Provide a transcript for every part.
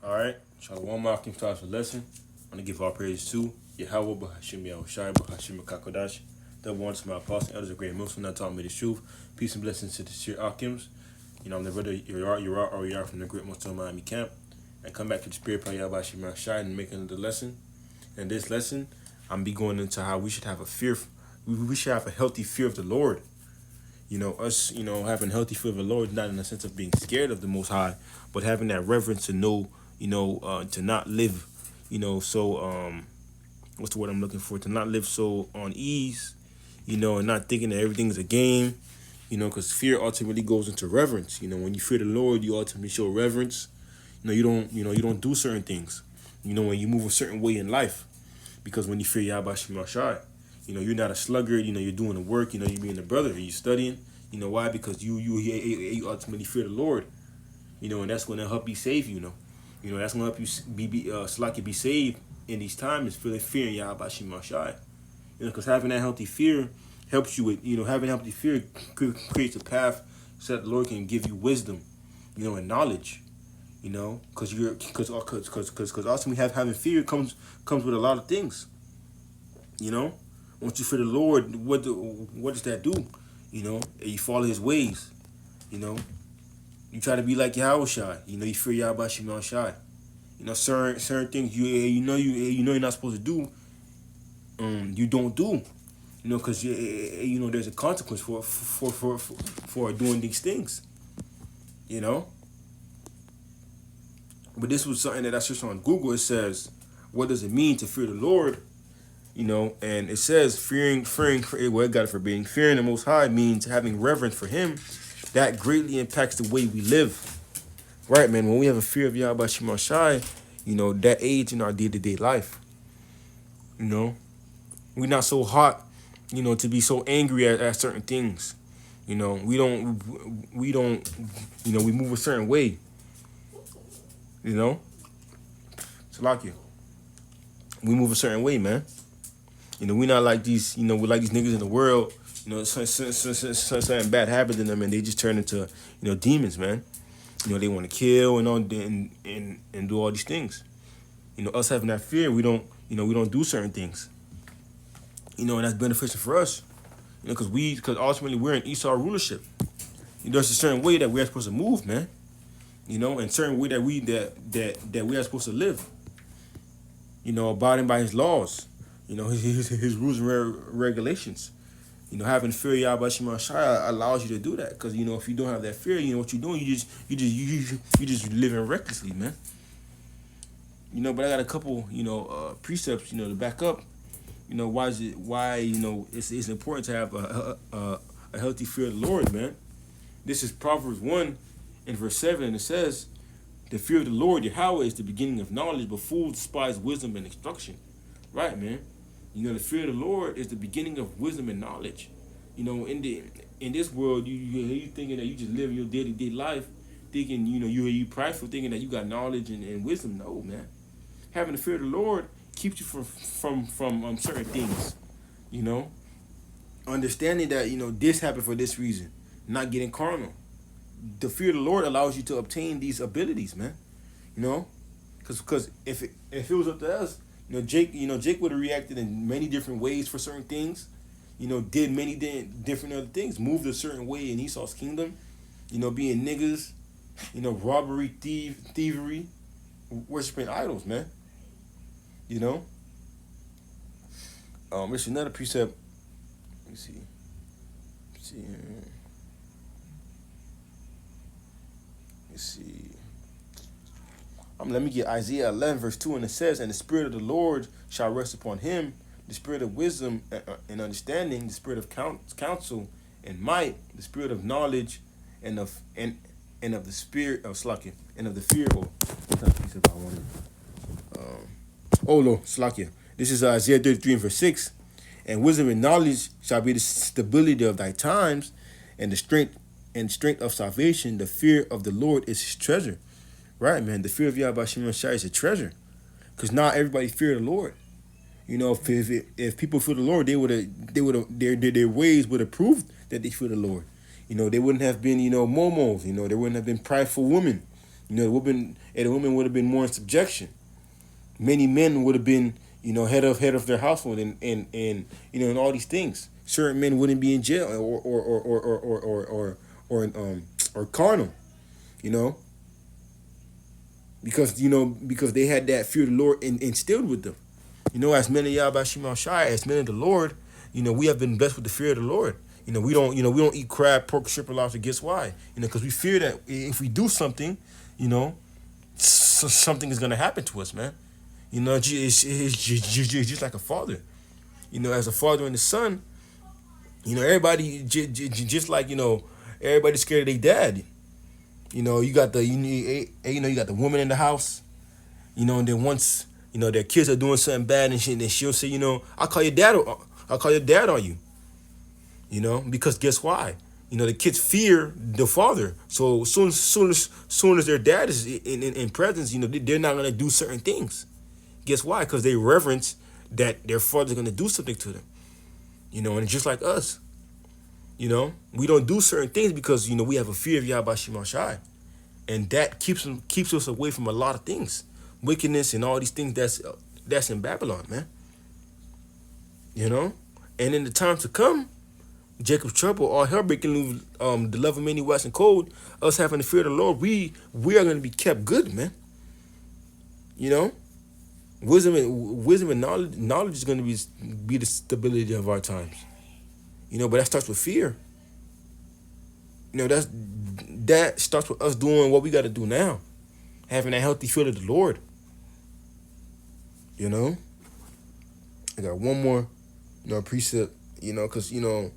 All right. Shalom Akim starts the lesson. I want to give all praise to Yahweh Bahashim Yahushai Bahashim Kakodash. The one to my apostle, elders, a great Muslim that taught me the truth. Peace and blessings to the Shir Akims. I'm the brother Yar from the great Muslim Miami camp. And come back to the spirit of Yahweh Bahashim Yahushai and making the lesson. In this lesson, I'm be going into how we should have a fear. We should have a healthy fear of the Lord. Us, having healthy fear of the Lord, not in the sense of being scared of the Most High, but having that reverence to know, to not live, what's the word I'm looking for? To not live so on ease, and not thinking that everything is a game, because fear ultimately goes into reverence. When you fear the Lord, you ultimately show reverence. You don't do certain things. When you move a certain way in life, because when you fear Yahweh Shemashai, you're not a sluggard. You're doing the work. You're being a brother. You're studying. Why? Because you ultimately fear the Lord. And that's going to help you save you. That's going to help you be saved in these times. Fearing Yahweh Shemashai. Because having that healthy fear helps you with. Having healthy fear creates a path so that the Lord can give you wisdom. And knowledge. Because ultimately having fear comes with a lot of things. Once you fear the Lord, what does that do? You follow His ways. You try to be like Yahushua. You fear Yahweh Shema Shai. Certain things you're not supposed to do. You don't do. Because there's a consequence for doing these things. But this was something that I searched on Google. It says, what does it mean to fear the Lord? And it says fearing, well, it got it forbidding. Fearing the Most High means having reverence for Him. That greatly impacts the way we live. Right, man? When we have a fear of Yahweh Shema Shai, that aids in our day-to-day life. We're not so hot, to be so angry at certain things. We move a certain way. Salakia. We move a certain way, man. We're not like these, we're like these niggas in the world, something bad happens to them and they just turn into, demons, man. They want to kill and do all these things. Us having that fear, we don't do certain things. And that's beneficial for us. Because ultimately we're in Esau rulership. There's a certain way that we're supposed to move, man. And certain way that we are supposed to live. Abiding by His laws. His rules and regulations. Having fear of Yahweh Shema Shai allows you to do that. Because if you don't have that fear, what you're doing, you just living recklessly, man. But I got a couple, precepts, to back up. Why it's important to have a healthy fear of the Lord, man. This is Proverbs 1 and verse 7, and it says, the fear of the Lord, Yahweh, is the beginning of knowledge, but fools despise wisdom and instruction. Right, man. The fear of the Lord is the beginning of wisdom and knowledge. In this world, you thinking that you just live your day-to-day life, thinking, you prideful, thinking that you got knowledge and wisdom. No, man. Having the fear of the Lord keeps you from certain things. Understanding that, this happened for this reason. Not getting carnal. The fear of the Lord allows you to obtain these abilities, man. Because if it was up to us, Jake would have reacted in many different ways for certain things. Did many different other things. Moved a certain way in Esau's kingdom. Being niggas. Robbery, thievery, worshiping idols, man. There's another precept. Let me see. Let's see. Let me get Isaiah 11 verse 2, and it says, and the Spirit of the Lord shall rest upon him, the Spirit of wisdom and understanding, the Spirit of counsel and might, the Spirit of knowledge and of the Spirit of Slakia, and of the fear. Slakia. This is Isaiah 33 and verse 6. And wisdom and knowledge shall be the stability of thy times, and the strength of salvation. The fear of the Lord is His treasure. Right, man. The fear of Yahweh Shema Shai is a treasure, because not everybody fear the Lord. If people fear the Lord, their ways would have proved that they fear the Lord. They wouldn't have been momos. There wouldn't have been prideful women. The women would have been more in subjection. Many men would have been, head of their household, and all these things. Certain men wouldn't be in jail or carnal, you know, because they had that fear of the Lord instilled with them. As men of Yahweh Shema Shai, as men of the Lord, we have been blessed with the fear of the Lord. We don't eat crab, pork, shrimp, or lobster. Guess why? Because we fear that if we do something, something is gonna happen to us, man. It's just like a father. As a father and a son, everybody just like everybody's scared of their dad. You got the woman in the house. And then once their kids are doing something bad and shit, then she'll say, I'll call your dad. I'll call your dad on you. Because guess why? The kids fear the father. So soon as their dad is in presence, they're not gonna do certain things. Guess why? Because they reverence that their father's gonna do something to them. And just like us, we don't do certain things because we have a fear of Yahweh Shema Shai, and that keeps us away from a lot of things, wickedness and all these things that's in Babylon, man. And in the time to come, Jacob's trouble, all hell breaking loose, the love of many wax and cold, us having the fear of the Lord, we are going to be kept good, man. Wisdom and knowledge is going to be the stability of our times. But that starts with fear. That starts with us doing what we got to do now, having that healthy fear of the Lord. I got one more, precept. Because I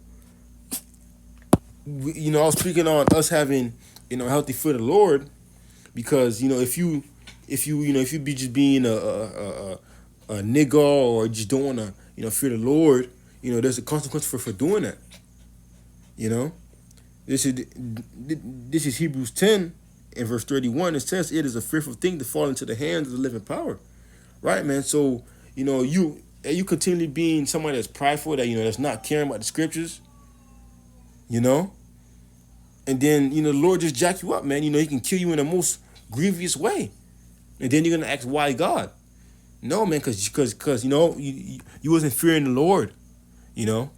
was speaking on us having, healthy fear of the Lord, because if you be just being a nigga or just don't want to fear the Lord, there's a consequence for doing that. This is Hebrews 10 and verse 31. It says it is a fearful thing to fall into the hands of the living power, right, man? So you continually being somebody that's prideful, that that's not caring about the scriptures, and then the Lord just jack you up, man. He can kill you in the most grievous way, and then you're gonna ask why God. No, man, because you wasn't fearing the Lord. You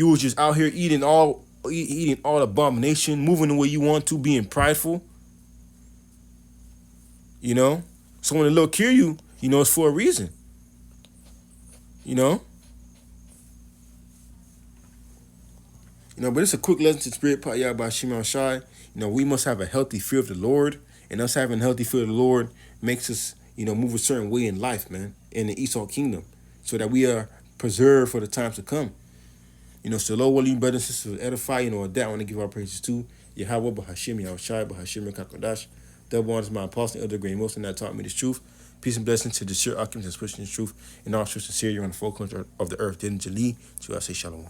was just out here eating all abomination, moving the way you want to, being prideful. So when the Lord kill you, it's for a reason. But it's a quick lesson to the spirit part, Yahweh Shema Shai. We must have a healthy fear of the Lord, and us having a healthy fear of the Lord makes us, move a certain way in life, man, in the Esau kingdom, so that we are preserved for the times to come. So Lord, you brothers and sisters edify, with that I want to give our praises to Yahweh Bahashim, Yahweh Shai, Bahashim, Kakodash. Double honors my apostle, Elder Green Wilson, that taught me this truth. Peace and blessings to the sure alchemists and pushing this truth, and all true sincere, you're on the four corners of the earth. Didn't Jali, so I say shalom.